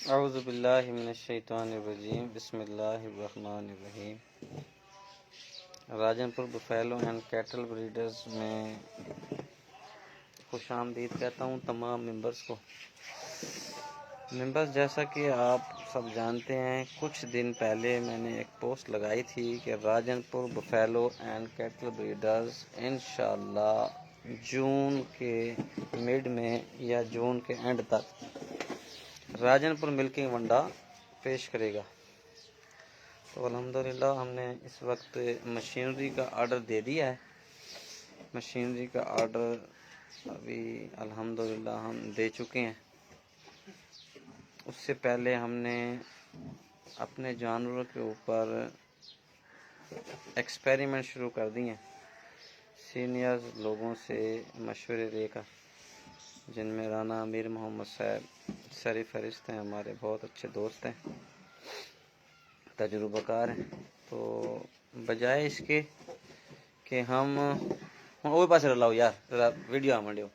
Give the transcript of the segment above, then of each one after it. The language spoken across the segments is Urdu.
اعوذ باللہ من الشیطان الرجیم، بسم اللہ الرحمن الرحیم۔ راجن پور بفیلو اینڈ کیٹل بریڈرز میں خوش آمدید کہتا ہوں تمام ممبرز کو۔ ممبرز، جیسا کہ آپ سب جانتے ہیں، کچھ دن پہلے میں نے ایک پوسٹ لگائی تھی کہ راجن پور بفیلو اینڈ کیٹل بریڈرز انشاءاللہ جون کے مڈ میں یا جون کے اینڈ تک راجن پور ملکنگ ونڈا پیش کرے گا۔ تو الحمدللہ ہم نے اس وقت مشینری کا آرڈر دے دیا ہے۔ مشینری کا آرڈر ابھی الحمدللہ ہم دے چکے ہیں۔ اس سے پہلے ہم نے اپنے جانوروں کے اوپر ایکسپیریمنٹ شروع کر دیے ہیں، سینئرز لوگوں سے مشورے لے کر، جن میں رانا امیر محمد صاحب سری فہرست ہیں، ہمارے بہت اچھے دوست ہیں، تجربہ کار ہیں۔ تو بجائے اس کے کہ ہم وہ پاس لاؤ یار ذرا ویڈیو منڈیو،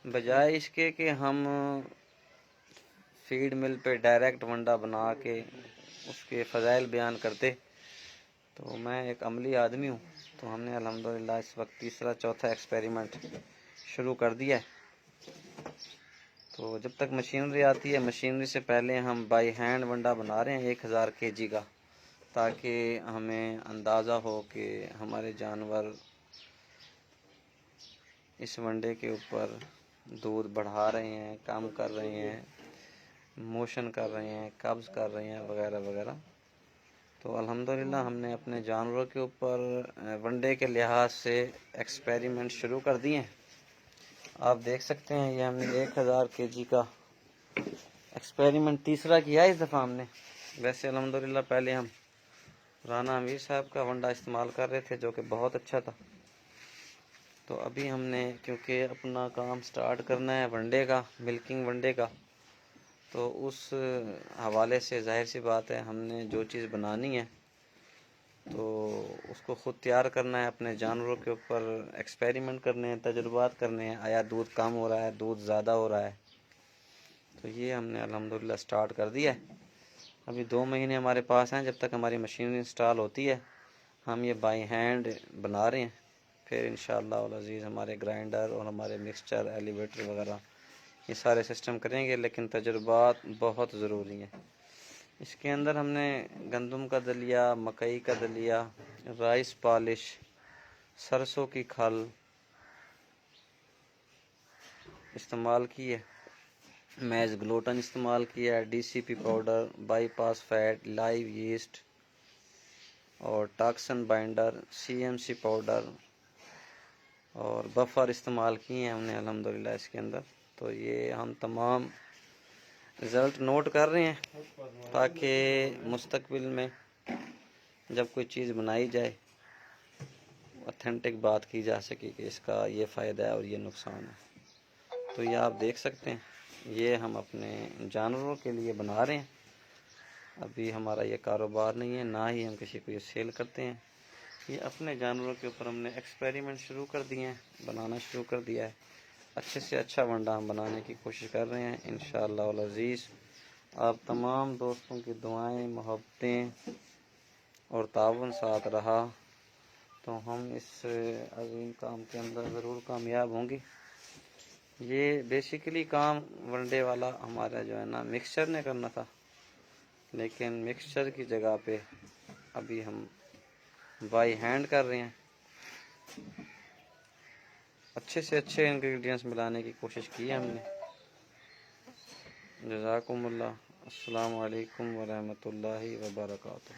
بجائے اس کے کہ ہم فیڈ مل پہ ڈائریکٹ ونڈا بنا کے اس کے فضائل بیان کرتے، تو میں ایک عملی آدمی ہوں، تو ہم نے الحمدللہ اس وقت تیسرا چوتھا ایکسپیریمنٹ شروع کر دیا ہے۔ تو جب تک مشینری آتی ہے، مشینری سے پہلے ہم بائی ہینڈ ونڈا بنا رہے ہیں 1000 kg کا، تاکہ ہمیں اندازہ ہو کہ ہمارے جانور اس ونڈے کے اوپر دودھ بڑھا رہے ہیں، کم کر رہے ہیں، موشن کر رہے ہیں، قبض کر رہے ہیں، وغیرہ وغیرہ۔ تو الحمدللہ ہم نے اپنے جانوروں کے اوپر ونڈے کے لحاظ سے ایکسپیریمنٹ شروع کر دیے ہیں۔ آپ دیکھ سکتے ہیں، یہ ہم نے 1000 kg کا ایکسپیریمنٹ تیسرا کیا ہے اس دفعہ ہم نے۔ ویسے الحمدللہ پہلے ہم رانا امیر صاحب کا ونڈا استعمال کر رہے تھے، جو کہ بہت اچھا تھا۔ تو ابھی ہم نے کیونکہ اپنا کام سٹارٹ کرنا ہے ونڈے کا، ملکنگ ونڈے کا، تو اس حوالے سے ظاہر سی بات ہے ہم نے جو چیز بنانی ہے تو اس کو خود تیار کرنا ہے، اپنے جانوروں کے اوپر ایکسپیریمنٹ کرنے ہیں، تجربات کرنے ہیں، آیا دودھ کم ہو رہا ہے، دودھ زیادہ ہو رہا ہے۔ تو یہ ہم نے الحمدللہ سٹارٹ کر دیا ہے۔ ابھی 2 مہینے ہمارے پاس ہیں، جب تک ہماری مشینری انسٹال ہوتی ہے ہم یہ بائی ہینڈ بنا رہے ہیں، پھر انشاءاللہ العزیز ہمارے گرائنڈر اور ہمارے مکسچر ایلیویٹر وغیرہ یہ سارے سسٹم کریں گے، لیکن تجربات بہت ضروری ہیں۔ اس کے اندر ہم نے گندم کا دلیا، مکئی کا دلیا، رائس پالش، سرسوں کی کھل استعمال کی ہے، میز گلوٹن استعمال کیا ہے، D C P powder, bypass fat, live yeast اور toxin binder, C M C powder اور بفر استعمال کیے ہیں ہم نے الحمدللہ اس کے اندر۔ تو یہ ہم تمام رزلٹ نوٹ کر رہے ہیں تاکہ مستقبل میں جب کوئی چیز بنائی جائے اوتھینٹک بات کی جا سکے کہ اس کا یہ فائدہ ہے اور یہ نقصان ہے۔ تو یہ آپ دیکھ سکتے ہیں، یہ ہم اپنے جانوروں کے لیے بنا رہے ہیں۔ ابھی ہمارا یہ کاروبار نہیں ہے، نہ ہی ہم کسی کو یہ سیل کرتے ہیں، یہ اپنے جانوروں کے اوپر ہم نے ایکسپیریمنٹ شروع کر دیے ہیں، بنانا شروع کر دیا ہے۔ اچھے سے اچھا ونڈا ہم بنانے کی کوشش کر رہے ہیں انشاءاللہ العزیز۔ آپ تمام دوستوں کی دعائیں، محبتیں اور تعاون ساتھ رہا تو ہم اس عظیم کام کے اندر ضرور کامیاب ہوں گے۔ یہ بیسیکلی کام ونڈے والا ہمارا جو ہے نا مکسچر نے کرنا تھا، لیکن مکسچر کی جگہ پہ ابھی ہم بائی ہینڈ کر رہے ہیں۔ اچھے سے اچھے انگریڈینٹس ملانے کی کوشش کی ہے ہم نے۔ جزاکم اللہ، السلام علیکم ورحمۃ اللہ وبرکاتہ۔